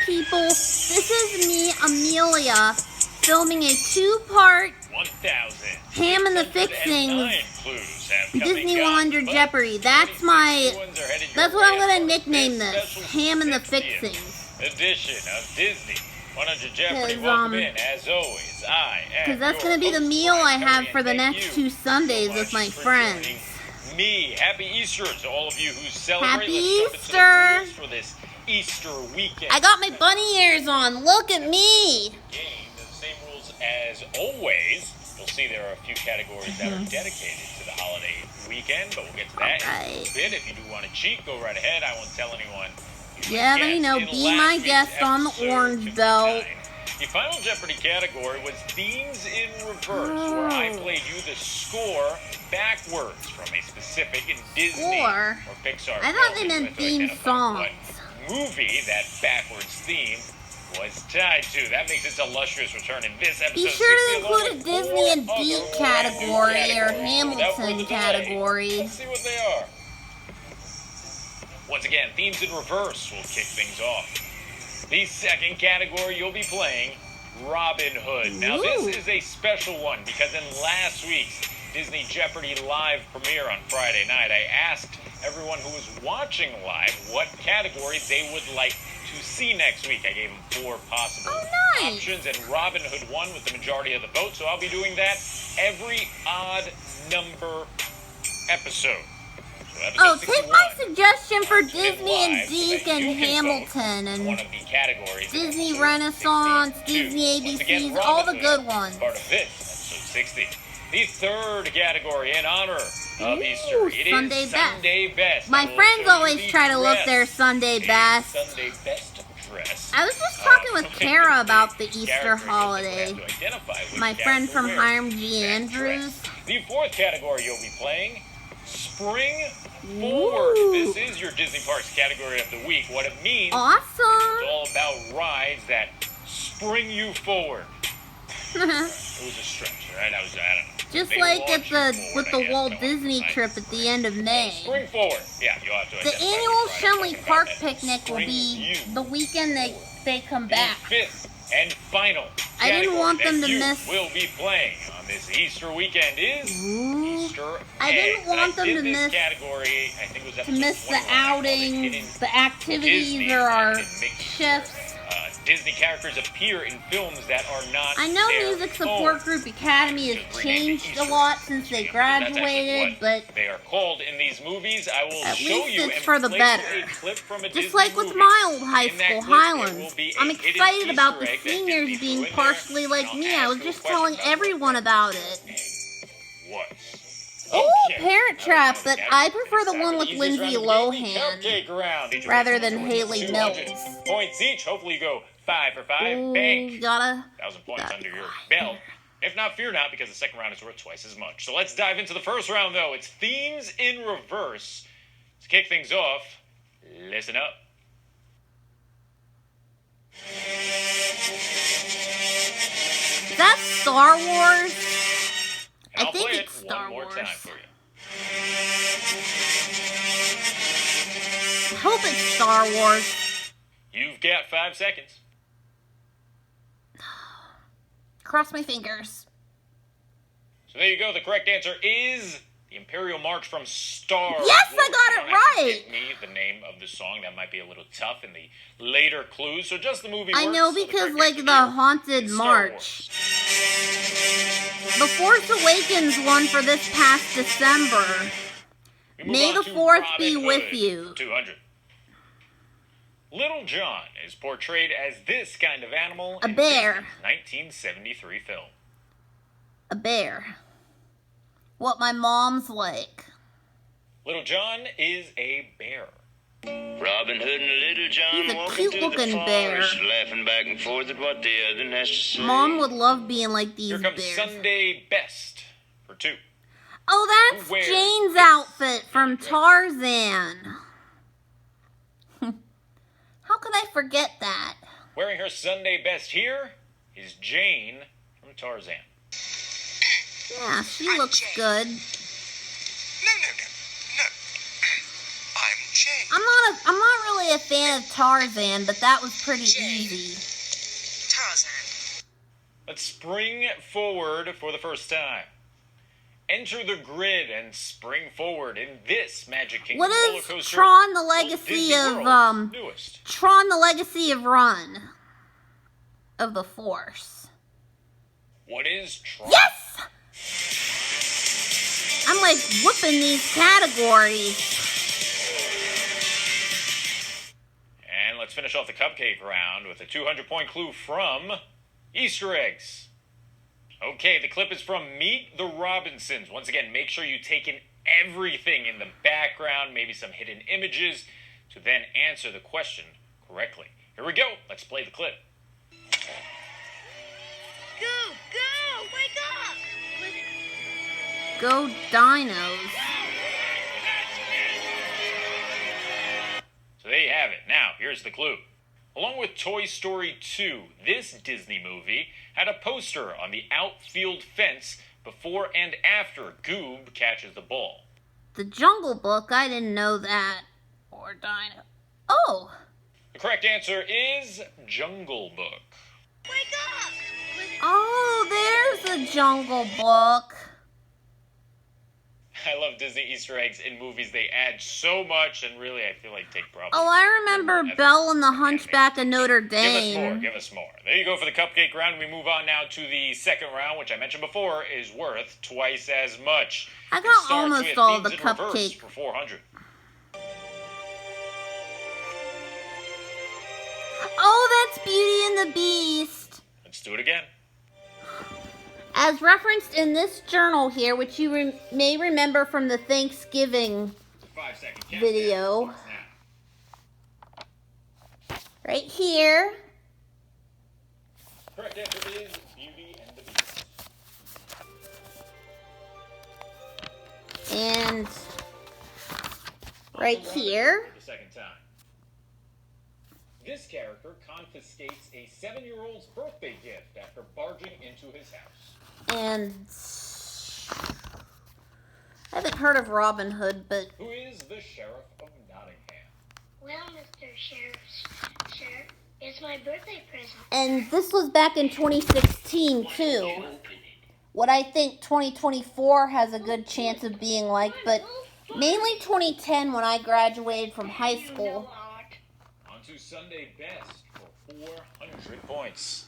people. This is me, Amelia, filming a two-part Ham and the Fixings Disney Under Jeopardy. That's what I'm gonna nickname this. Ham and the Fixings. Edition of Disney 100 Jeopardy. Welcome in, as always. Because that's gonna be the meal I have for the next 2 Sundays with my friends. Me, happy Easter to all of you who celebrate. Happy Easter for this Easter weekend. I got my bunny ears on. Look at me. Game, the same rules as always. You'll see there are a few categories that are dedicated to the holiday weekend, but we'll get to that in a bit. If you do want to cheat, go right ahead. I won't tell anyone. Yeah, they know. Be my guest on the orange belt. The final Jeopardy category was Themes in Reverse, where I played you the score backwards from a specific Disney or Pixar I thought they meant theme songs. Movie that backwards theme was tied to. That makes its illustrious return in this episode. Be sure to include a Disney and Beat category or Hamilton category. Let's see what they are. Once again, Themes in Reverse will kick things off. The second category you'll be playing, Robin Hood. Now this is a special one because in last week's Disney Jeopardy live premiere on Friday night, I asked everyone who was watching live what category they would like to see next week. I gave them 4 possible options, and Robin Hood won with the majority of the vote, so I'll be doing that every odd number episode. So take my suggestion for Disney and Deke and Hamilton and Disney Renaissance, Disney ABCs, all the good ones. Part of this, episode 60. The third category in honor of Easter. It is Sunday Best. My friends always try to look their Sunday best. Sunday Best dress. I was just talking with Kara about the Easter holiday. My friend from Hiram G. Andrews. The fourth category you'll be playing, Spring Forward. This is your Disney Parks category of the week. What it means is it's all about rides that spring you forward. It was a stretch, right? I don't know. Just like with the Walt Disney trip at the end of May. Spring Forward. Yeah, you'll have to. The annual Shenley Park picnic will be the weekend they come back. The fifth and final I didn't want them to miss. Will be playing on this Easter weekend is Easter. I didn't want them to miss. Category, I think it was to miss the outings, the activities, or our shifts. Disney characters appear in films that are not. I know Music Support Group Academy has changed a lot since they graduated, but they are called in these movies. I will at show least you it's for the better. Just like with my old high school, Highlands. I'm excited about the seniors being partially like me. I was just telling everyone about it. What? Oh, Parent Trap, but I prefer the one with Lindsay Lohan rather than Haley Mills. Points each. Hopefully you go 5 for 5. Bank. 1,000 points under your belt. If not, fear not, because the second round is worth twice as much. So let's dive into the first round, though. It's Themes in Reverse. To kick things off, listen up. Is that Star Wars? And I think play it's Star one more Wars. time for you. I hope it's Star Wars. You've got 5 seconds. Cross my fingers. So there you go. The correct answer is the Imperial March from Star Wars. Yes, I got it right. Give me the name of the song. That might be a little tough in the later clues. So just the movie. I know because like the Haunted March. The Force Awakens won for this past December. May the 4th be with you. 200. Little John is portrayed as this kind of animal in bear. 1973 film. A bear. What my mom's like. Little John is a bear. Robin Hood and Little John walking through the forest, laughing back and forth at what the other has to say. Mom would love being like these Here comes bears. Sunday Best for 2. Oh, that's Jane's outfit from Tarzan. How could I forget that? Wearing her Sunday Best here is Jane from Tarzan. Yeah, she looks good. No. I'm Jane. I'm not really a fan of Tarzan, but that was pretty easy. Tarzan. Let's spring forward for the first time. Enter the grid and spring forward in this Magic Kingdom What roller is coaster. Tron: The Walt Legacy Disney of World's newest. Tron: The Legacy of Run of the Force? What is Tron? Yes! I'm like whooping these categories. And let's finish off the cupcake round with a 200-point clue from Easter eggs. Okay, the clip is from Meet the Robinsons. Once again, make sure you take in everything in the background, maybe some hidden images, to then answer the question correctly. Here we go. Let's play the clip. Go, go, wake up! Go Dinos. So there you have it. Now, here's the clue. Along with Toy Story 2, this Disney movie had a poster on the outfield fence before and after Goob catches the ball. The Jungle Book, I didn't know that. Or Dino. Oh! The correct answer is Jungle Book. Wake up! Oh, there's the Jungle Book. I love Disney Easter eggs in movies. They add so much and really, I feel like, take probably... Oh, I remember Belle and the Hunchback of Notre Dame. Give us more. There you go for the cupcake round. We move on now to the second round, which I mentioned before is worth twice as much. I It got starts almost with all the Themes in Reverse cupcake. for 400. Oh, that's Beauty and the Beast. Let's do it again. As referenced in this journal here, which you may remember from the Thanksgiving It's a 5-second countdown. video, Starts now. right here, Correct answer is Beauty and the Beast. and right here, For the second time. This character confiscates a 7-year-old's birthday gift after barging into his house. and I haven't heard of Robin Hood, but Who is the Sheriff of Nottingham? Well, Mr. Sheriff, it's my birthday present. and this was back in 2016 too. What I think 2024 has a good chance of being like, but mainly 2010 when I graduated from high school. On to Sunday Best for 400 points.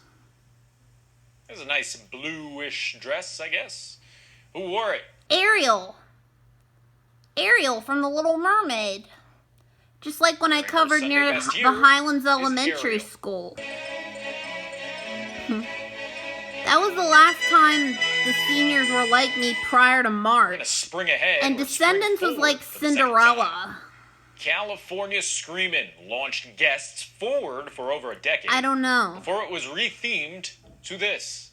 There's a nice bluish dress, I guess. Who wore it? Ariel. Ariel from The Little Mermaid. Just like when I covered Sunday near Best the here Highlands is Elementary Ariel. School. That was the last time the seniors were like me prior to We're gonna March. spring ahead. And or spring Descendants was forward like for the second time. Cinderella. California Screamin' launched guests forward for over a decade. I don't know. Before it was rethemed to this.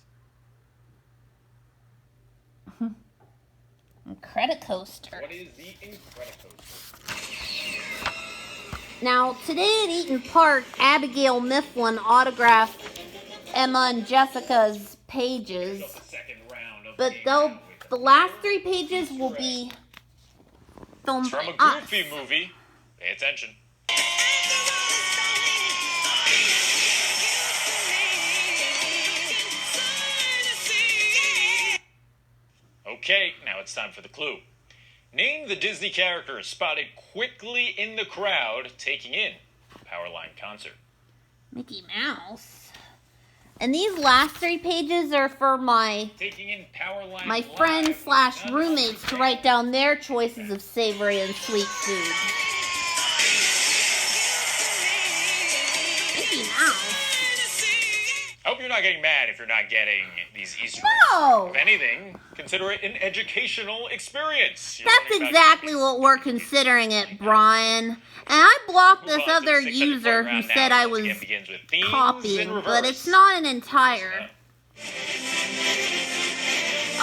Incredicoaster. What is the Incredicoaster? Now, today at Eaton Park, Abigail Mifflin autographed Emma and Jessica's pages. The second round of But Game though Out with the last 3 pages will be filmed It's from a by us. Goofy movie. Pay attention. Okay, now it's time for the clue. Name the Disney character spotted quickly in the crowd taking in Powerline concert. Mickey Mouse. And these last 3 pages are for my Taking in Powerline my live friends with slash none roommates to other write down their choices of savory and sweet food. Mickey Mouse. I hope you're not getting mad if you're not getting these Easter eggs. No! If anything, consider it an educational experience. You're That's learning about exactly what we're considering it, Brian. And I blocked Move this on to the other 600 user point who round said now. I Once was again begins with themes in copying, but reverse. it's not an entire.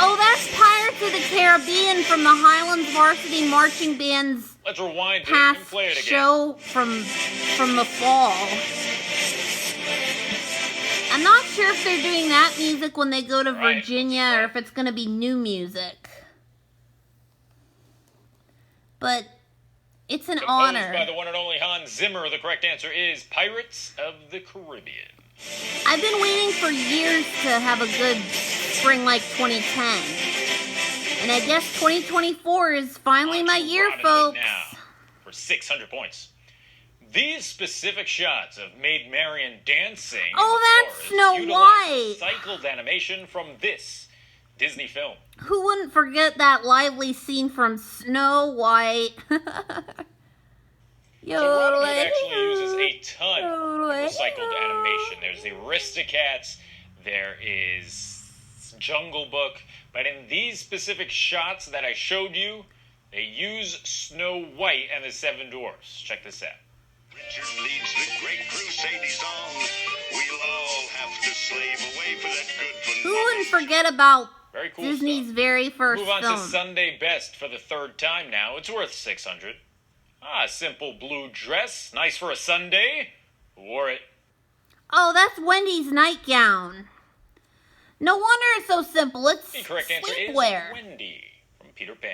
Oh, that's Pirates of the Caribbean from the Highlands Varsity Marching Band's Let's rewind it and past play it again. show from the fall. I'm not sure if they're doing that music when they go to Right, Virginia or if it's going to be new music. But it's It's an Composed honor. by the one and only Hans Zimmer. The correct answer is Pirates of the Caribbean. I've been waiting for years to have a good spring like 2010. And I guess 2024 is finally my year, Robin Hood folks. now for 600 points. These specific shots of Maid Marian dancing in Oh, the that's forest Snow utilize White. cycled animation from this Disney film. Who wouldn't forget that lively scene from Snow White? So Robin Hood actually uses a ton of recycled animation. There's the Aristocats, there is Jungle Book, but in these specific shots that I showed you, they use Snow White and the Seven Dwarfs. Check this out. Richard leads the great crusade on. We'll all have to slave away for that good for Who wouldn't forget about Very cool Disney's stuff. very first Move on film? to Sunday Best for the third time now. It's worth 600. Simple blue dress. Nice for a Sunday. Who wore it? Oh, that's Wendy's nightgown. No wonder it's so simple. It's The correct answer sleepwear. is Wendy from Peter Pan.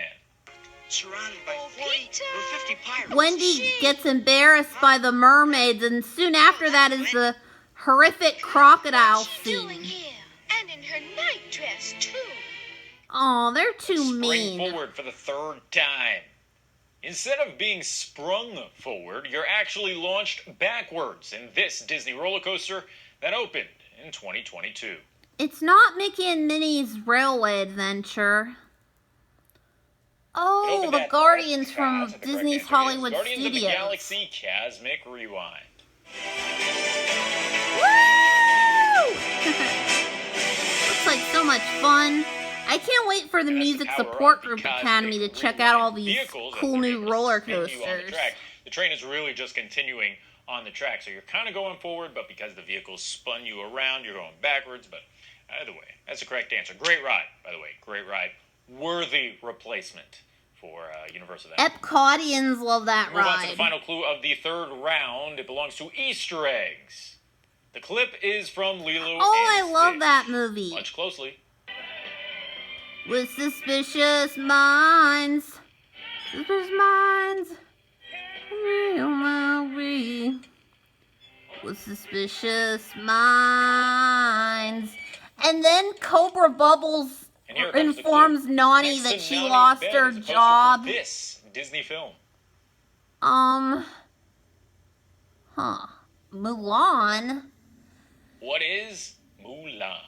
Surrounded by 40 Peter! or 50 pirates. Wendy gets embarrassed by the mermaids, and soon after that is the horrific crocodile Doing scene. here? And in her night dress, too. Oh, they're too Spring mean. forward for the third time. Instead of being sprung forward, you're actually launched backwards in this Disney roller coaster that opened in 2022. It's not Mickey and Minnie's Railway Adventure. It Oh, opened the at- Guardians that's from the correct Disney's answer is Hollywood Guardians Studios. of the Galaxy Cosmic Rewind. Woo! Looks like so much fun. I can't wait for the And that's Music power Support of the Group Cosmic Academy to check out all Rewind these vehicles cool as they're new able to roller spin you on the coasters. track. The train is really just continuing on the track, so you're kind of going forward, but because the vehicles spun you around, you're going backwards. But either way, that's the correct answer. Great ride, by the way. Great ride. Worthy replacement for Universal Adventure. Epcodians love that Move on to the ride. final clue of the third round. It belongs to Easter eggs. The clip is from Lilo Oh, and I love Stitch. that movie. Watch closely. With suspicious minds. Suspicious minds. Real Marie. With suspicious minds. And then Cobra Bubbles And here comes the informs clue. Nani Next that to she Nani's lost bed her is a poster job. for this Disney film. Mulan. What is Mulan?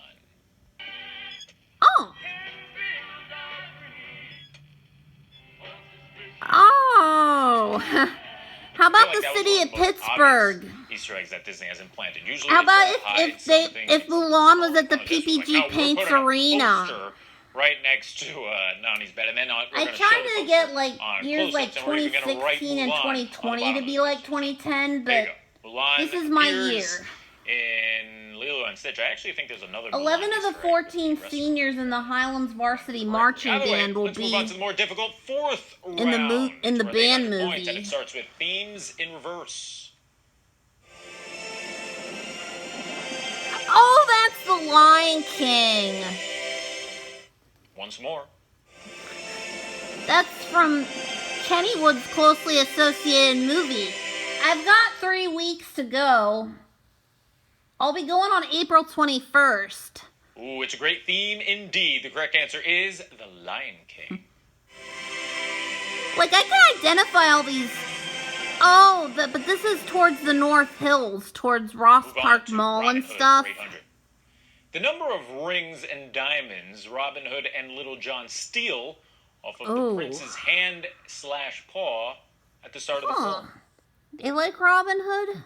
Oh. Oh. How I about feel the like that was city one of the most Pittsburgh? obvious Easter eggs that Disney has implanted. Usually How they try about to hide if something if that's Mulan was small. at the This was PPG like, no, we're Paints putting a Arena? poster right next to Nani's bed, and then we're I gonna tried show the to poster get like on years like close-ups, and we're even gonna write 2016 and Mulan on the 2020 bottom to of be the like poster. 2010, There you but go. Mulan this is my appears year. in Lilo and Stitch. I actually think there's another 11 Mulan of the Easter egg 14 with the rest of them. seniors in the Highlands Varsity Marching By the way, Band will let's move on to be the more difficult fourth round. in the It's worth band 800 points, movie. and it starts with themes in reverse. Oh, that's the Lion King. Once more. That's from Kennywood's closely associated movie. I've got 3 weeks to go. I'll be going on April 21st. Ooh, it's a great theme indeed. The correct answer is The Lion King. Like, I can identify all these. Oh, but this is towards the North Hills, towards Ross Move on Park to Mall Robin and Hood stuff. for 800. The number of rings and diamonds Robin Hood and Little John steal off of Ooh. the prince's hand/paw at the start of the Huh. film. They like Robin Hood?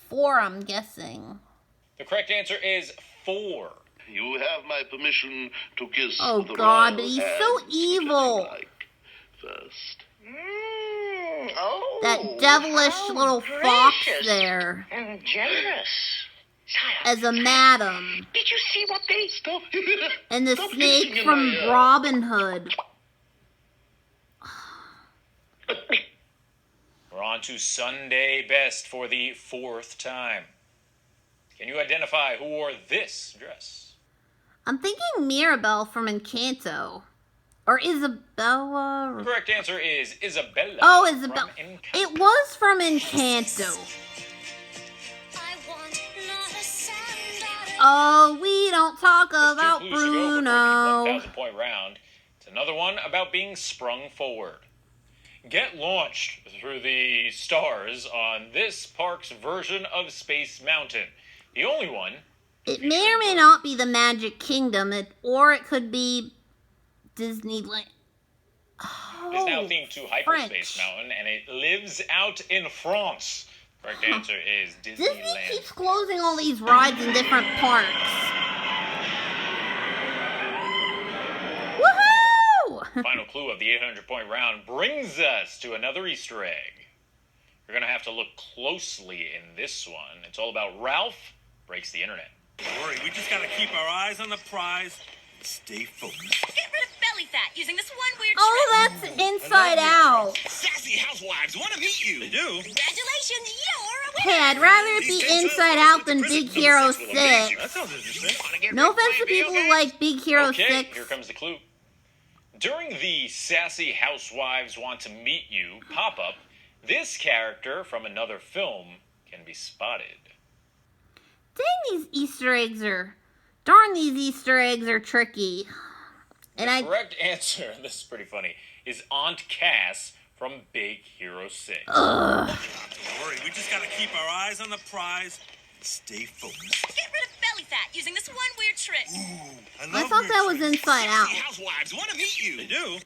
4, I'm guessing. The correct answer is 4. You have my permission to kiss Oh, the God, royal but he's so hands, which evil. you like first. Oh, That devilish how little fox gracious there and generous. Sire, as a madam. did you see what they stop? And the Stop snake hissing in from my ear. Robin Hood. We're on to Sunday Best for the 4th time. Can you identify who wore this dress? I'm thinking Mirabelle from Encanto. Or Isabella? The correct answer is Isabella. Oh, Isabella. from Encanto. It was from Encanto. Oh, we don't talk There's two about clues to go before the Bruno. 1,000-point round. It's another one about being sprung forward. Get launched through the stars on this park's version of Space Mountain. The only one. It may or may not be the Magic Kingdom, or it could be Disneyland. Is now themed to Hyperspace Mountain, and it lives out in France. Correct answer is Disney Disneyland. keeps closing all these rides in different parks. Woohoo! Final clue of the 800-point round brings us to another Easter egg. You're going to have to look closely in this one. It's all about Ralph Breaks the Internet. Don't worry, we just gotta keep our eyes on the prize. Stay focused. Get rid of belly fat using this one weird Oh, trick. that's Inside Out. Sassy housewives want to meet you. They do. Congratulations, you're a winner. Hey, I'd rather it be Inside Out than Big Hero 6. That sounds interesting. No offense to people who like Big Hero Okay, 6. here comes the clue. During the Sassy Housewives Want to Meet You pop-up, this character from another film can be spotted. Dang, darn, these Easter eggs are tricky. The correct answer, this is pretty funny, is Aunt Cass from Big Hero 6. Ugh. Don't worry, we just gotta keep our eyes on the prize. Stay focused. Get rid of belly fat using this one weird trick. I thought that was Inside Out. Sassy housewives want to meet you. They do.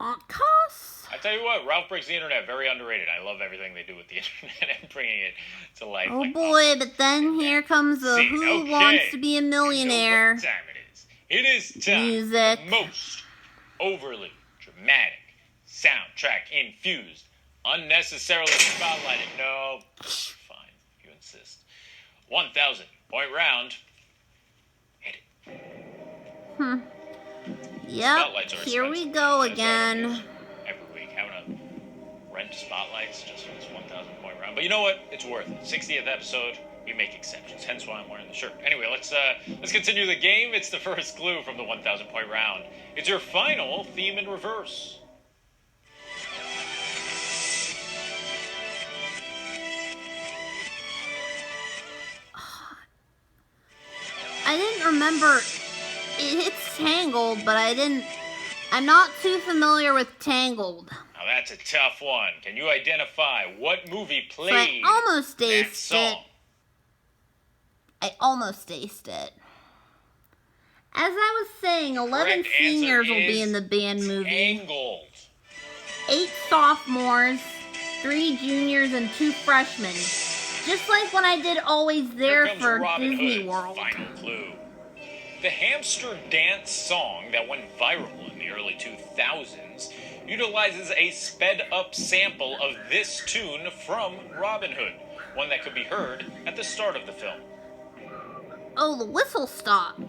Aunt Cass? I tell you what, Ralph Breaks the Internet, very underrated. I love everything they do with the internet and bringing it to life. Oh like boy, but then here comes the See, Who okay. Wants to Be a You know Millionaire. what time it is. It is time Music. for the most overly dramatic, soundtrack infused, unnecessarily spotlighted. No, fine, you insist. 1,000-point round. Hit it. Yep, Spotlights are here we expensive. go That's why I again. use every week, having to rent spotlights just for this 1,000-point round. But you know what? It's worth it. 60th episode, we make exceptions. Hence why I'm wearing the shirt. Anyway, let's continue the game. It's the first clue from the 1,000-point round. It's your final theme in reverse. I didn't remember. It's Tangled, but I'm not too familiar with Tangled. Now that's a tough one. Can you identify what movie So I played almost that aced it. song? I almost aced it. As I was saying, 11 Correct answer seniors will be is in the band movie. Tangled. 8 sophomores, 3 juniors, and 2 freshmen. Just like when I did Always There Here comes for Robin Disney Hood's World. final clue. The hamster dance song that went viral in the early 2000s utilizes a sped-up sample of this tune from Robin Hood, one that could be heard at the start of the film. Oh, the whistle stop.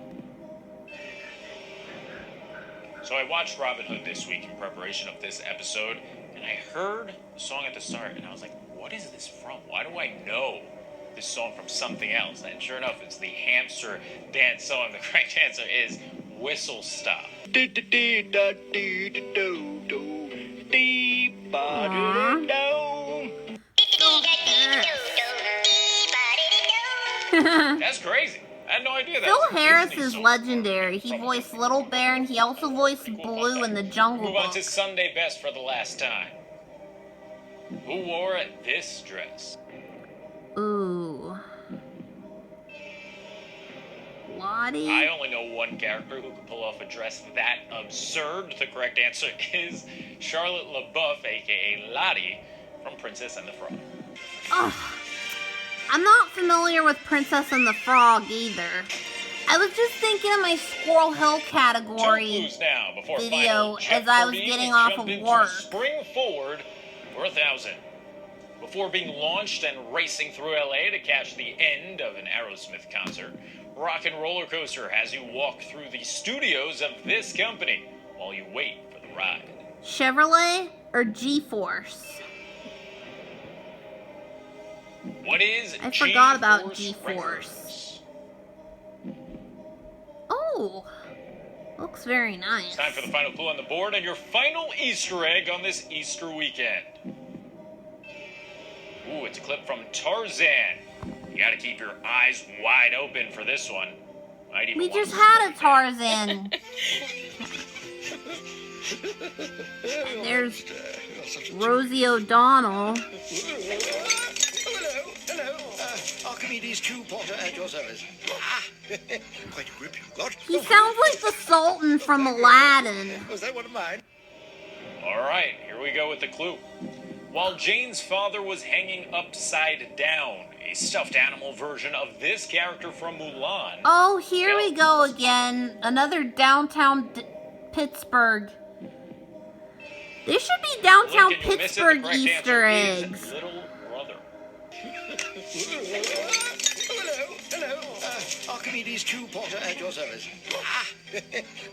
So I watched Robin Hood this week in preparation of this episode, and I heard the song at the start, and I was like, what is this from? Why do I know this song from something else? And sure enough, it's the hamster dance song. The correct answer is Whistle Stop. That's crazy. I had no idea that Phil was a Harris Disney is song. legendary. He voiced Little Bear, and he also voiced Blue in the Jungle Move on Book. to Sunday Best for the last time. Who wore this dress? Ooh. Lottie? I only know one character who could pull off a dress that absurd. The correct answer is Charlotte LaBeouf, aka Lottie, from Princess and the Frog. Ugh. I'm not familiar with Princess and the Frog either. I was just thinking of my Squirrel Hill 2 category clues now before video final as I was Jeopardy. getting We off jump of into work. Spring forward for 1,000. Before being launched and racing through LA to catch the end of an Aerosmith concert, Rock and Roller Coaster has you walk through the studios of this company while you wait for the ride. Chevrolet or G-Force? What is I forgot about G-Force G-Force. Records? Oh, looks looks very nice. It's time for the final clue on the board and your final Easter egg on this Easter weekend. Ooh, it's a clip from Tarzan. You gotta keep your eyes wide open for this one. We just had a Tarzan. And there's Rosie O'Donnell. Hello. Archimedes Q. Potter at your service. Quite a grip you've got. He sounds like the Sultan from Aladdin. Was that one of mine? All right, here we go with the clue. While Jane's father was hanging upside down, a stuffed animal version of this character from Mulan. Oh, here we go again. Another downtown Pittsburgh. There should be downtown Pittsburgh Easter eggs. Little brother. Hello. Archimedes Q. Potter at your service.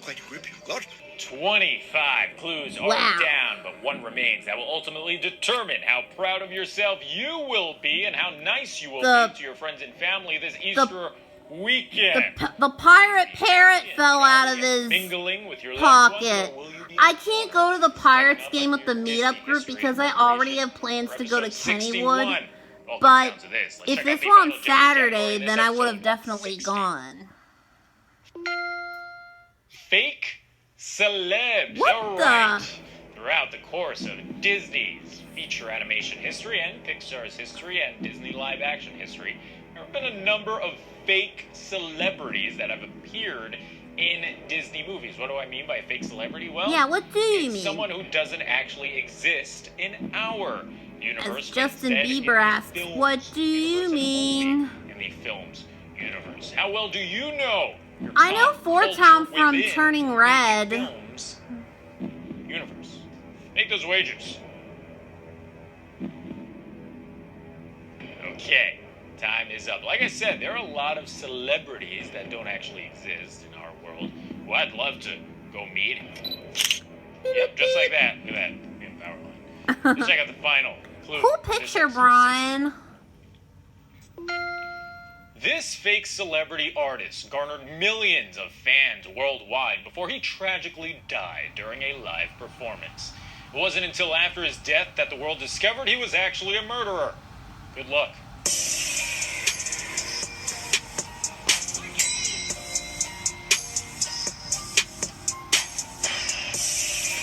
Quite a grip you've got. 25 clues are down, but one remains. That will ultimately determine how proud of yourself you will be and how nice you will be to your friends and family this Easter weekend. The pirate parrot fell out of his pocket. I can't go to the Pirates game with the meetup group because I already have plans to go to Kennywood. But if this were on Saturday, then I would have definitely gone. Fake celebs. What All the? right. Throughout the course of Disney's feature animation history and Pixar's history and Disney live action history, there have been a number of fake celebrities that have appeared in Disney movies. What do I mean by a fake celebrity? Well, yeah, what do you mean? Someone who doesn't actually exist in our universe. As Justin Bieber asks, what do you mean? In the film's universe. How well do you know? I know Four Town from Turning Red. Film's universe. Make those wagers. Okay, time is up. Like I said, there are a lot of celebrities that don't actually exist in our world who I'd love to go meet. Yep, just like that. Look at that. Power line. Let's check out the final clue. Cool picture, Brian. This fake celebrity artist garnered millions of fans worldwide before he tragically died during a live performance. It wasn't until after his death that the world discovered he was actually a murderer. Good luck.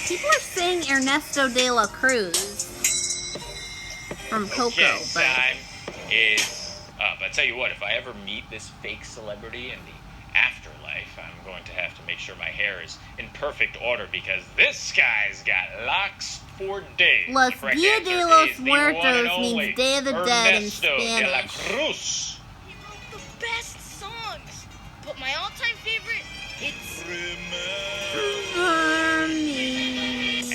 People are saying Ernesto de la Cruz from Coco. Okay, But time is up. I tell you what, if I ever meet this fake celebrity in the afterlife, I'm going to have to make sure my hair is in perfect order because this guy's got locks for days. Los The correct Dia answer de los is the one and Muertos only means Day of the Dead in Ernesto de la Spanish. Cruz. He wrote the best songs. But my all-time favorite, it's...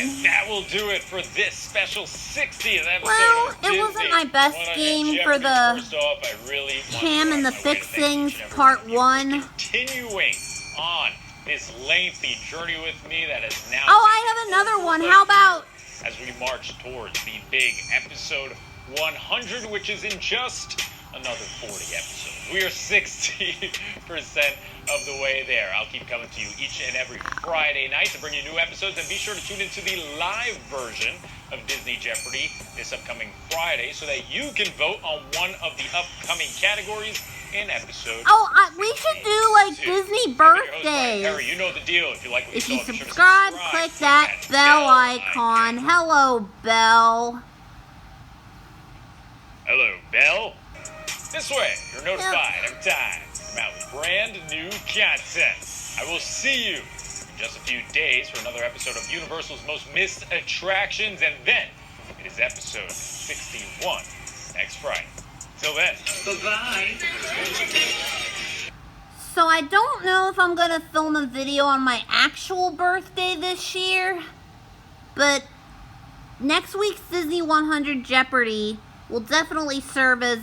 And that will do it for this special 60th episode Well, of it Disney wasn't my best 100 game Jeopardy. for the First off, I really Cam and the want to Fixings thank each and every Part one of you 1. for continuing on this lengthy journey with me that is now... Oh, I have another one. How about... As we march towards the big episode 100, which is in just another 40 episodes. We are 60% of the way there. I'll keep coming to you each and every Friday night to bring you new episodes, and be sure to tune into the live version of Disney Jeopardy this upcoming Friday so that you can vote on one of the upcoming categories in episode. Oh, we should do like Disney birthdays. Harry, you know the deal. If you like what you If you saw, be sure to subscribe, click that bell icon. Hello, Bell. Hello, Bell. This way, you're notified every time I'm out with brand new content. I will see you in just a few days for another episode of Universal's Most Missed Attractions, and then it is episode 61 next Friday. Till then. Bye-bye. So I don't know if I'm going to film a video on my actual birthday this year, but next week's Disney 100 Jeopardy will definitely serve as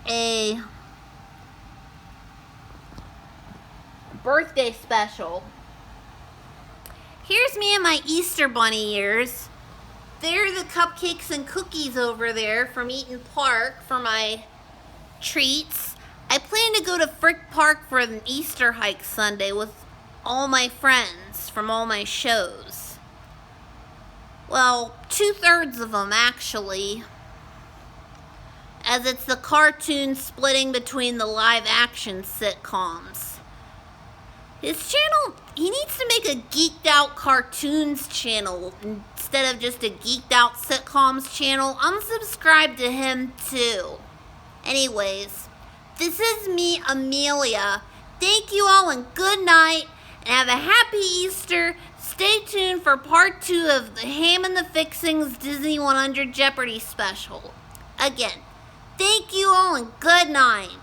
a birthday special. Here's me and my Easter bunny ears. There are the cupcakes and cookies over there from Eaton Park for my treats. I plan to go to Frick Park for an Easter hike Sunday with all my friends from all my shows. Well, 2/3 of them, actually. As it's the cartoon splitting between the live-action sitcoms. His channel, he needs to make a geeked out cartoons channel instead of just a geeked out sitcoms channel. Unsubscribe to him too. Anyways, this is me, Amelia. Thank you all and good night, and have a happy Easter. Stay tuned for part 2 of the Ham and the Fixings Disney 100 Jeopardy special. Again, thank you all and good night.